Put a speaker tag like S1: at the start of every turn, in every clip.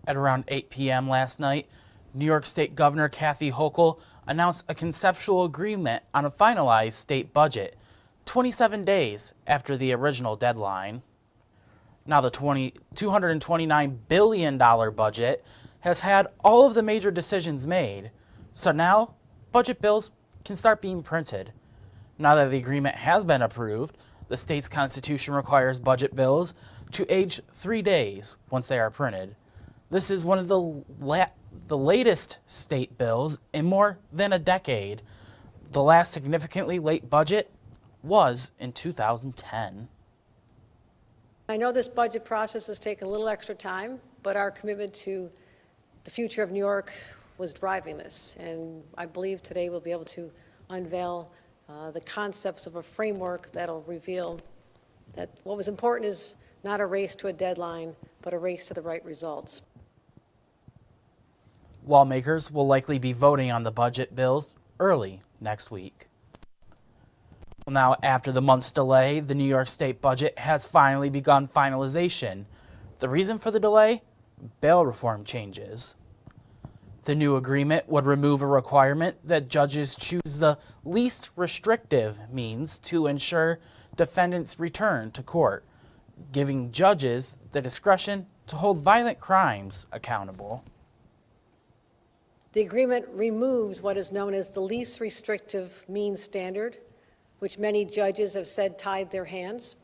S1: At around 8 p.m. last night, New York State Governor Kathy Hochul announced a conceptual agreement on a finalized state budget, 27 days after the original deadline. Now the $229 billion budget has had all of the major decisions made, so now budget bills can start being printed. Now that the agreement has been approved, the state's constitution requires budget bills to age 3 days once they are printed. This is one of the latest state bills in more than a decade. The last significantly late budget was in 2010.
S2: I know this budget process has taken a little extra time, but our commitment to the future of New York was driving this. And I believe today we'll be able to unveil the concepts of a framework that'll reveal that what was important is not a race to a deadline, but a race to the right results.
S1: Lawmakers will likely be voting on the budget bills early next week. Well, now, after the month's delay, the New York State budget has finally begun finalization. The reason for the delay? Bail reform changes. The new agreement would remove a requirement that judges choose the least restrictive means to ensure defendants return to court, giving judges the discretion to hold violent crimes accountable.
S2: The agreement removes what is known as the least restrictive means standard, which many judges have said tied their hands.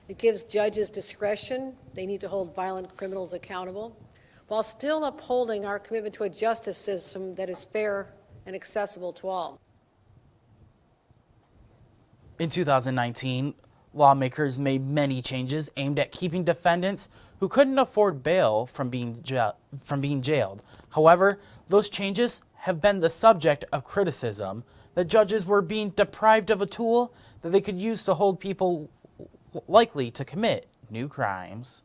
S2: It gives judges discretion. They need to hold violent criminals accountable, while still upholding our commitment to a justice system that is fair and accessible to all.
S1: In 2019, lawmakers made many changes aimed at keeping defendants who couldn't afford bail from being jailed. However, those changes have been the subject of criticism that judges were being deprived of a tool that they could use to hold people likely to commit new crimes.